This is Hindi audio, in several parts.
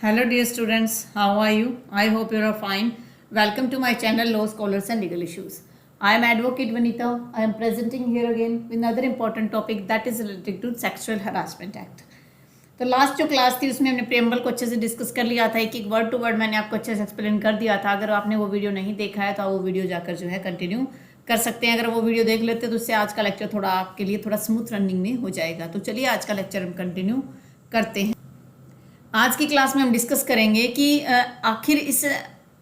Hello dear students, how are you? I hope you are fine. Welcome to my channel Law Scholars and Legal Issues. I am Advocate Vanita. I am presenting here again with another important topic that is related to Sexual Harassment Act. तो लास्ट जो क्लास थी उसमें हमने प्रेम्बल को अच्छे से डिस्कस कर लिया था, एक वर्ड टू वर्ड मैंने आपको अच्छे से एक्सप्लेन कर दिया था। अगर आपने वो वीडियो नहीं देखा है तो आप वो वीडियो जाकर जो है कंटिन्यू कर सकते हैं। अगर वो वीडियो देख लेते तो उससे आज का लेक्चर थोड़ा आपके लिए थोड़ा स्मूथ रनिंग में हो जाएगा। तो चलिए आज का लेक्चर हम कंटिन्यू करते हैं। आज की क्लास में हम डिस्कस करेंगे कि आखिर इस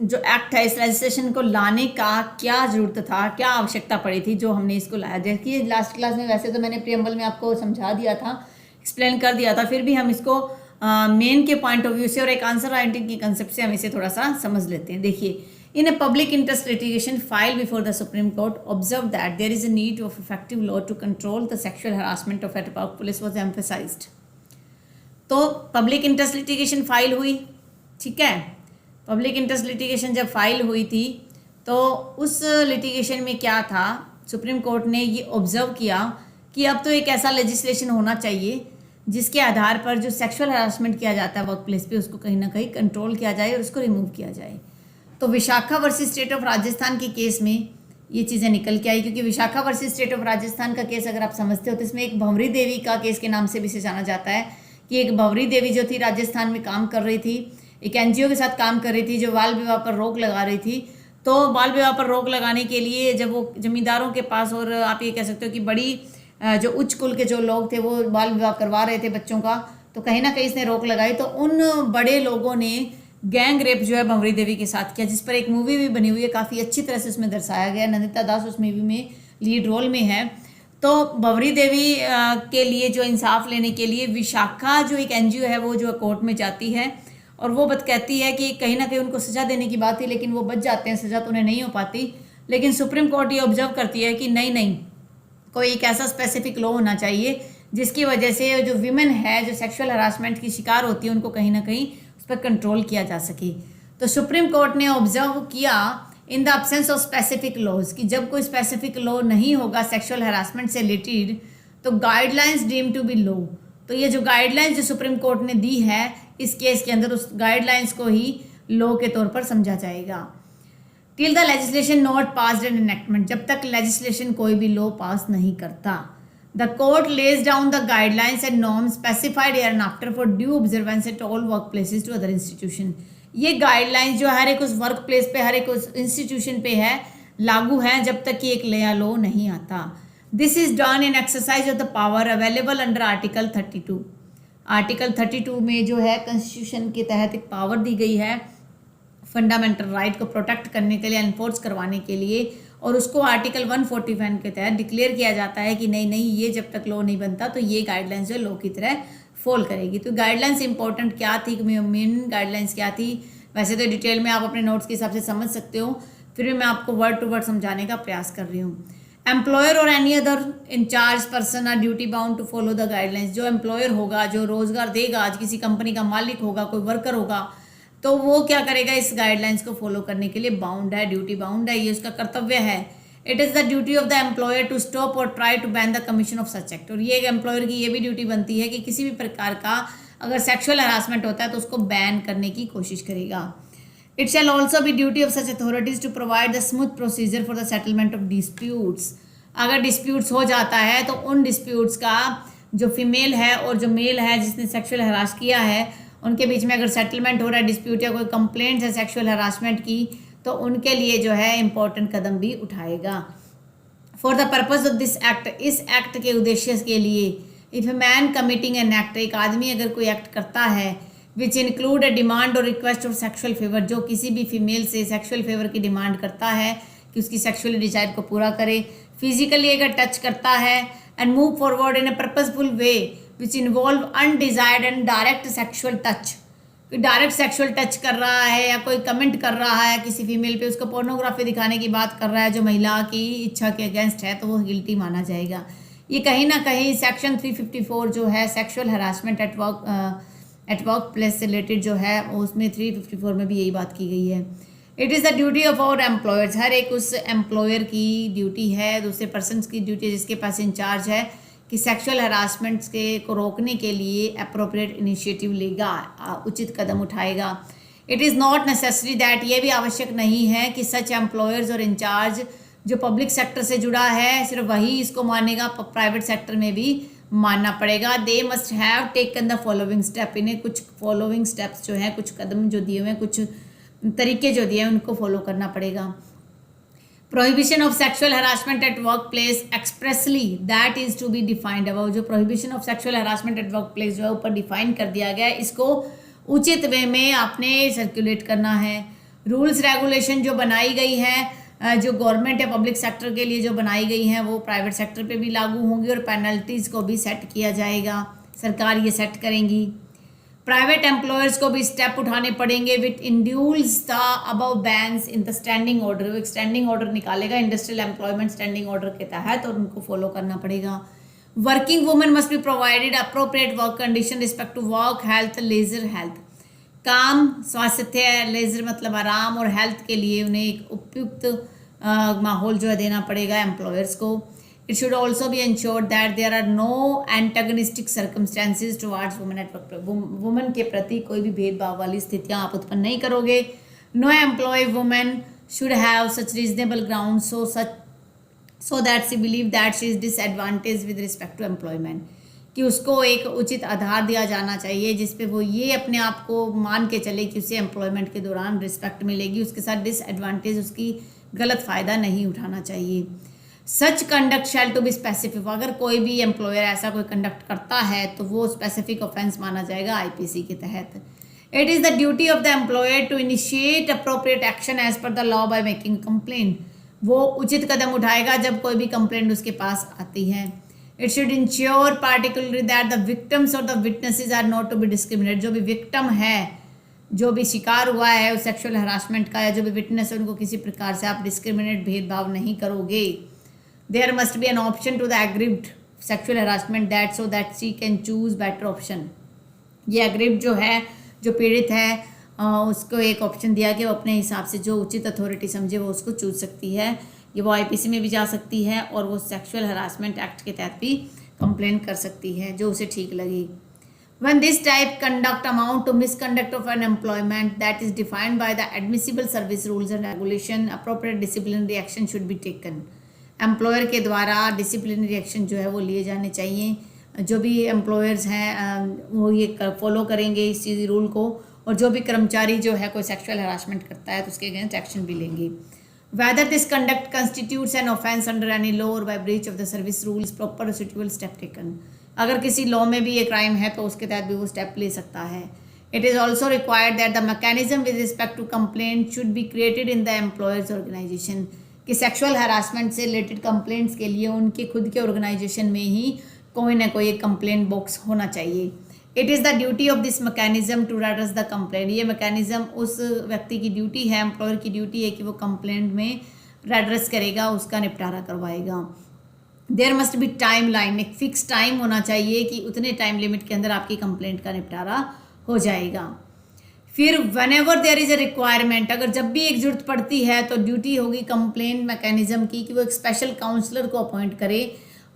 जो एक्ट है, इस लेजिस्लेशन को लाने का क्या ज़रूरत था, क्या आवश्यकता पड़ी थी जो हमने इसको लाया। जैसे लास्ट क्लास में वैसे तो मैंने प्रियम्बल में आपको समझा दिया था, एक्सप्लेन कर दिया था, फिर भी हम इसको मेन के पॉइंट ऑफ व्यू से और एक आंसर राइटिंग की कंसेप्ट से हम इसे थोड़ा सा समझ लेते हैं। देखिए, in a public interest litigation file before the Supreme Court observe that there is a need of effective law to control the sexual harassment of at about police was emphasized. तो पब्लिक इंटरेस्ट लिटिगेशन फाइल हुई, ठीक है। पब्लिक इंटरेस्ट लिटिगेशन जब फाइल हुई थी तो उस लिटिगेशन में क्या था, सुप्रीम कोर्ट ने ये ऑब्जर्व किया कि अब तो एक ऐसा लेजिस्लेशन होना चाहिए जिसके आधार पर जो सेक्सुअल हरासमेंट किया जाता है वर्क प्लेस पे उसको कहीं ना कहीं कंट्रोल किया जाए और उसको रिमूव किया जाए। तो Vishakha versus state of Rajasthan के केस में ये चीज़ें निकल के आई, क्योंकि Vishakha versus state of Rajasthan का केस अगर आप समझते हो तो इसमें एक भंवरी देवी का केस के नाम से भी इसे जाना जाता है कि एक भंवरी देवी जो थी राजस्थान में काम कर रही थी, एक एनजीओ के साथ काम कर रही थी जो बाल विवाह पर रोक लगा रही थी। तो बाल विवाह पर रोक लगाने के लिए जब वो जमींदारों के पास, और आप ये कह सकते हो कि बड़ी जो उच्च कुल के जो लोग थे वो बाल विवाह करवा रहे थे बच्चों का, तो कहीं ना कहीं इसने रोक लगाई। तो उन बड़े लोगों ने गैंग रेप जो है भंवरी देवी के साथ किया, जिस पर एक मूवी भी बनी हुई है, काफ़ी अच्छी तरह से उसमें दर्शाया गया। नंदिता दास उस मूवी में लीड रोल में है। तो भंवरी देवी के लिए जो इंसाफ लेने के लिए विशाखा जो एक एनजीओ है वो जो कोर्ट में जाती है और वो कहती है कि कहीं ना कहीं उनको सज़ा देने की बात थी लेकिन वो बच जाते हैं, सज़ा तो उन्हें नहीं हो पाती। लेकिन सुप्रीम कोर्ट ये ऑब्जर्व करती है कि नहीं, कोई एक ऐसा स्पेसिफिक लॉ होना चाहिए जिसकी वजह से जो विमेन है जो सेक्सुअल हरासमेंट की शिकार होती है उनको कहीं ना कहीं उस पर कंट्रोल किया जा सके। तो सुप्रीम कोर्ट ने ऑब्जर्व किया in the absence of specific laws कि जब कोई स्पेसिफिक लॉ नहीं होगा सेक्सुअल हरासमेंट से रिलेटेड तो guidelines deem to be law. तो ये जो गाइडलाइंस जो सुप्रीम कोर्ट ने दी है इस केस के अंदर, उस गाइडलाइंस को ही लॉ के तौर पर समझा जाएगा। Till the legislation not passed an enactment, जब तक लेजिस्लेशन कोई भी लॉ पास नहीं करता, the court lays down the guidelines and norms specified here and after for due observance at all work places to other institution. ये गाइडलाइंस जो हर एक उस वर्क प्लेस पे, हर एक उस इंस्टीट्यूशन पे है, लागू है जब तक कि एक नया लॉ नहीं आता। This is done in exercise of the power available under article 32। Article 32 में जो है कॉन्स्टिट्यूशन के तहत एक पावर दी गई है फंडामेंटल राइट को प्रोटेक्ट करने के लिए, एनफोर्स करवाने के लिए, और उसको आर्टिकल 145 के तहत डिक्लेयर किया जाता है कि नहीं ये जब तक लॉ नहीं बनता तो ये गाइडलाइंस जो लॉ की तरह फॉल करेगी। तो गाइडलाइंस इंपॉर्टेंट क्या थी, मेन गाइडलाइंस क्या थी, वैसे तो डिटेल में आप अपने नोट्स के हिसाब से समझ सकते हो, फिर भी मैं आपको वर्ड टू वर्ड समझाने का प्रयास कर रही हूँ। एम्प्लॉयर और any other incharge person are duty bound to follow the guidelines. जो एम्प्लॉयर होगा, जो रोजगार देगा, आज किसी कंपनी का मालिक होगा, कोई वर्कर होगा, तो वो क्या करेगा, इस गाइडलाइंस को फॉलो करने के लिए बाउंड है, ड्यूटी बाउंड है, ये उसका कर्तव्य है। It is the duty of the employer to stop और try to ban the commission of such act. और ये एक एम्प्लॉयर की ये भी ड्यूटी बनती है कि किसी भी प्रकार का अगर सेक्सुअल हरासमेंट होता है तो उसको बैन करने की कोशिश करेगा। It shall also be duty of such authorities to provide the smooth procedure for the settlement of disputes. अगर डिस्प्यूट्स हो जाता है तो उन डिस्प्यूट्स का जो फीमेल है और जो मेल है जिसने सेक्सुअल हरास किया है उनके बीच में अगर सेटलमेंट हो रहा है डिस्प्यूट या कोई कंप्लेंट है सेक्सुअल हरासमेंट की, तो उनके लिए जो है इंपॉर्टेंट कदम भी उठाएगा। For the purpose of this act, इस एक्ट के उद्देश्य के लिए, if a man committing an act, एक आदमी अगर कोई एक्ट करता है विच इंक्लूड ए डिमांड और रिक्वेस्ट ऑफ सेक्सुअल फेवर, जो किसी भी फीमेल से सेक्सुअल फेवर की डिमांड करता है कि उसकी सेक्सुअल डिजायर को पूरा करे, फिजिकली अगर टच करता है and move forward in A purposeful way which involve undesired and direct sexual touch, direct sexual touch कर रहा है या कोई कमेंट कर रहा है किसी फीमेल पे, उसको पोर्नोग्राफी दिखाने की बात कर रहा है जो महिला की इच्छा के अगेंस्ट है, तो वो गिल्टी माना जाएगा। ये कहीं ना कहीं सेक्शन 354 जो है sexual harassment at work place से रिलेटेड जो है उसमें 354 में भी यही बात की गई है। It is the duty of our employers, हर एक उस एम्प्लॉयर की ड्यूटी है, दूसरे पर्सन की ड्यूटी है जिसके पास इंचार्ज है कि सेक्सुअल हरासमेंट्स के को रोकने के लिए अप्रोप्रिएट इनिशिएटिव लेगा, उचित कदम उठाएगा। It is not necessary that, ये भी आवश्यक नहीं है कि सच एम्प्लॉयर्स और इंचार्ज जो पब्लिक सेक्टर से जुड़ा है सिर्फ वही इसको मानेगा, प्राइवेट सेक्टर में भी मानना पड़ेगा। They must have taken the following step, इन्हें कुछ फॉलोइंग स्टेप्स जो हैं, कुछ कदम जो दिए हुए हैं, कुछ तरीके जो दिए हैं उनको फॉलो करना पड़ेगा। Prohibition of sexual harassment at workplace expressly that is to be defined about, जो prohibition of sexual harassment at workplace जो है ऊपर डिफाइन कर दिया गया है, इसको उचित वे में आपने सर्कुलेट करना है। रूल्स रेगुलेशन जो बनाई गई है, जो गवर्नमेंट या पब्लिक सेक्टर के लिए जो बनाई गई हैं वो प्राइवेट सेक्टर पे भी लागू होंगी और पेनल्टीज़ को भी सेट किया जाएगा, सरकार ये सेट करेंगी। प्राइवेट एम्प्लॉयर्स को भी स्टेप उठाने पड़ेंगे which includes the above bans in the standing order, वो एक स्टैंडिंग ऑर्डर निकालेगा इंडस्ट्रियल एम्प्लॉयमेंट स्टैंडिंग ऑर्डर के तहत और उनको फॉलो करना पड़ेगा। Working women must be provided appropriate work condition respect to work health leisure health, काम स्वास्थ्य, लेजर मतलब आराम, और हेल्थ के लिए उन्हें एक उपयुक्त माहौल जो है देना पड़ेगा एम्प्लॉयर्स को। It should also be ensured that there are no antagonistic circumstances towards women at work, women के प्रति कोई भी भेदभाव वाली स्थितियां आप उत्पन्न नहीं करोगे। No employ women should have such reasonable ground so that she believe that she is disadvantage with respect to employment, कि उसको एक उचित आधार दिया जाना चाहिए जिस पे वो ये अपने आप को मान के चले कि उसे एम्प्लॉयमेंट के दौरान रिस्पेक्ट मिलेगी, उसके साथ डिसएडवांटेज, उसकी गलत फ़ायदा नहीं उठाना चाहिए। Such conduct shall to be specific, अगर कोई भी एम्प्लॉयर ऐसा कोई कंडक्ट करता है तो वो स्पेसिफिक ऑफेंस माना जाएगा आईपीसी के तहत। It is the duty of the employer to initiate appropriate action as per the law by making complaint, वो उचित कदम उठाएगा जब कोई भी कंप्लेंट उसके पास आती है। It should ensure particularly that the victims और the witnesses are not to be discriminate, जो भी विक्टिम है, जो भी शिकार हुआ है उस सेक्सुअल हरासमेंट का, या जो भी विटनेस है उनको किसी प्रकार से आप डिस्क्रिमिनेट भेदभाव नहीं करोगे। There must be an option to the aggrieved sexual harassment that so that she can choose better option, ये एग्रीव्ड जो है, जो पीड़ित है, उसको एक ऑप्शन दिया कि वो अपने हिसाब से जो उचित अथॉरिटी समझे वो उसको चूज सकती है। ये वो आईपीसी में भी जा सकती है और वो सेक्सुअल हरासमेंट एक्ट के तहत भी कंप्लेन कर सकती है जो उसे ठीक लगी। When this type conduct amount to misconduct of an employment that is defined by the admissible service rules and regulation, appropriate disciplinary action should be taken. Employer के द्वारा डिसिप्लिनरी एक्शन जो है वो लिए जाने चाहिए। जो भी एम्प्लॉयर्स हैं वो ये फॉलो करेंगे इस चीज़ रूल को, और जो भी कर्मचारी जो है कोई सेक्सुअल हरासमेंट करता है तो उसके अगेंस्ट एक्शन भी लेंगे। Whether this conduct constitutes an offence under any law or by breach of the service rules, proper or suitable step taken. अगर किसी लॉ में भी ये क्राइम है तो उसके तहत भी वो स्टेप ले सकता है। It is also required that the mechanism with respect to complaint should be created in the employer's organization, कि सेक्सुअल हरासमेंट से रिलेटेड कंप्लेंट्स के लिए उनके खुद के ऑर्गेनाइजेशन में ही कोई ना कोई एक कंप्लेंट बॉक्स होना चाहिए। It is the duty of this mechanism to redress the complaint, ये मैकेनिज्म उस व्यक्ति की ड्यूटी है, एम्प्लॉयर की ड्यूटी है कि वो कंप्लेंट में रेड्रेस करेगा, उसका निपटारा करवाएगा। There must be time line, एक फिक्स टाइम होना चाहिए कि उतने टाइम लिमिट के अंदर आपकी कंप्लेंट का निपटारा हो जाएगा। फिर whenever there is a requirement, अगर जब भी एक जरूरत पड़ती है तो ड्यूटी होगी कंप्लेंट मैकेनिज्म की कि वो एक स्पेशल काउंसलर को अपॉइंट करे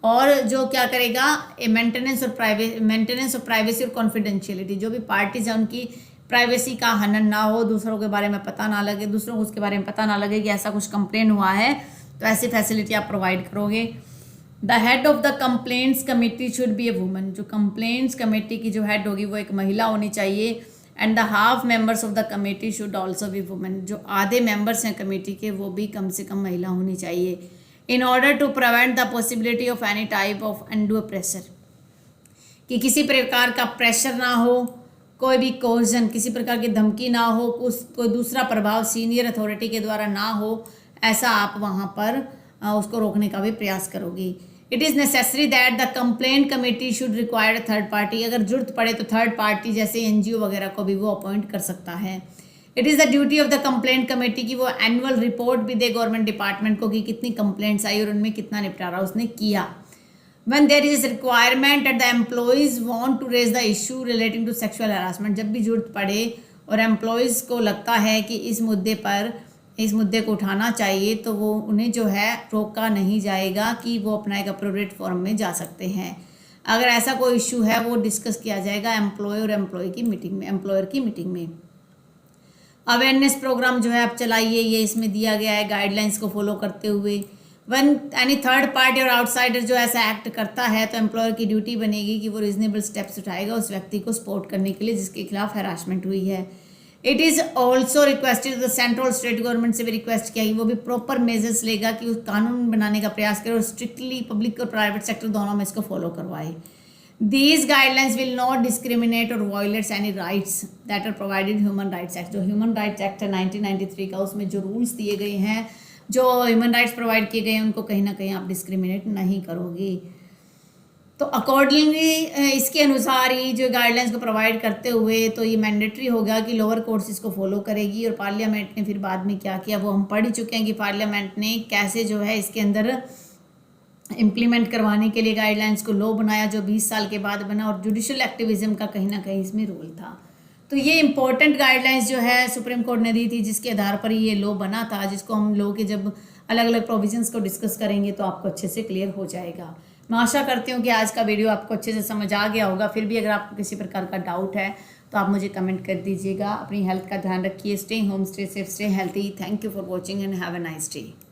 और जो क्या करेगा, मेंटेनेंस और प्राइवेसी और कॉन्फिडेंशियलिटी, जो भी पार्टीज हैं उनकी प्राइवेसी का हनन ना हो, दूसरों के बारे में पता ना लगे, दूसरों को उसके बारे में पता ना लगे कि ऐसा कुछ कंप्लेन हुआ है, तो ऐसी फैसिलिटी आप प्रोवाइड करोगे। The head of the complaints committee should be a woman, जो कंप्लेंट्स कमेटी की जो हेड होगी वो एक महिला होनी चाहिए। And the half members of the committee should also B woman, जो आधे मेंबर्स हैं कमेटी के वो भी कम से कम महिला होनी चाहिए। In order to prevent the possibility of any type of undue pressure, कि किसी प्रकार का प्रेशर ना हो, कोई भी कोर्जन, किसी प्रकार की धमकी ना हो, कोई दूसरा प्रभाव सीनियर अथॉरिटी के द्वारा ना हो, ऐसा आप वहाँ पर उसको रोकने का भी प्रयास करोगी। It is necessary that the complaint committee should require third party, अगर जरूरत पड़े तो थर्ड पार्टी जैसे एनजीओ वगैरह को भी वो अपॉइंट कर सकता है। It is the duty of the complaint committee की वो एनुअल रिपोर्ट भी दे गवर्नमेंट डिपार्टमेंट को कि कितनी कंप्लेंट्स आई और उनमें कितना निपटारा उसने किया। When there is requirement that the employees want to raise the issue relating to sexual harassment, जब भी जरूरत पड़े और एम्प्लॉयज़ को लगता है कि इस मुद्दे को उठाना चाहिए तो वो उन्हें जो है रोका नहीं जाएगा कि वो अपना एक अप्रोप्रिएट फॉर्म में जा सकते हैं। अगर ऐसा कोई इशू है वो डिस्कस किया जाएगा एम्प्लॉय और एम्प्लॉय की मीटिंग में, एम्प्लॉयर की मीटिंग में। अवेयरनेस प्रोग्राम जो है आप चलाइए, ये इसमें दिया गया है गाइडलाइंस को फॉलो करते हुए। वन एनी थर्ड पार्टी और आउटसाइडर जो ऐसा एक्ट करता है तो एम्प्लॉयर की ड्यूटी बनेगी कि वो रीजनेबल स्टेप्स उठाएगा उस व्यक्ति को सपोर्ट करने के लिए जिसके खिलाफ हैरासमेंट हुई है। It is also requested the central state government से भी रिक्वेस्ट किया कि वो भी प्रॉपर मेजर्स लेगा कि उस कानून बनाने का प्रयास करे और स्ट्रिक्टली पब्लिक और प्राइवेट सेक्टर दोनों में इसको फॉलो करवाए। These guidelines will not discriminate or violates any rights that are provided Human Rights Act। जो Human Rights Act है 1993 का, उसमें जो रूल्स दिए गए हैं, जो ह्यूमन राइट्स प्रोवाइड किए गए हैं, उनको कहीं ना कहीं आप डिस्क्रिमिनेट नहीं करोगे। तो अकॉर्डिंगली इसके अनुसार ही जो गाइडलाइंस को प्रोवाइड करते हुए तो ये मैंडेटरी होगा कि लोअर कोर्ट्स इसको फॉलो करेगी। और पार्लियामेंट ने फिर बाद में क्या किया वो हम पढ़ ही चुके हैं कि पार्लियामेंट ने कैसे जो है इसके अंदर इम्प्लीमेंट करवाने के लिए गाइडलाइंस को लॉ बनाया, जो 20 साल के बाद बना। और जुडिशल एक्टिविज्म का कहीं ना कहीं इसमें रोल था। तो ये इंपॉर्टेंट गाइडलाइंस जो है सुप्रीम कोर्ट ने दी थी, जिसके आधार पर ये लॉ बना था, जिसको हम लॉ के जब अलग अलग प्रोविजंस को डिस्कस करेंगे तो आपको अच्छे से क्लियर हो जाएगा। मैं आशा करती हूँ कि आज का वीडियो आपको अच्छे से समझ आ गया होगा। फिर भी अगर आपको किसी प्रकार का डाउट है तो आप मुझे कमेंट कर दीजिएगा। अपनी हेल्थ का ध्यान रखिए। Stay home, stay safe, stay healthy. Thank you for watching and have a nice day.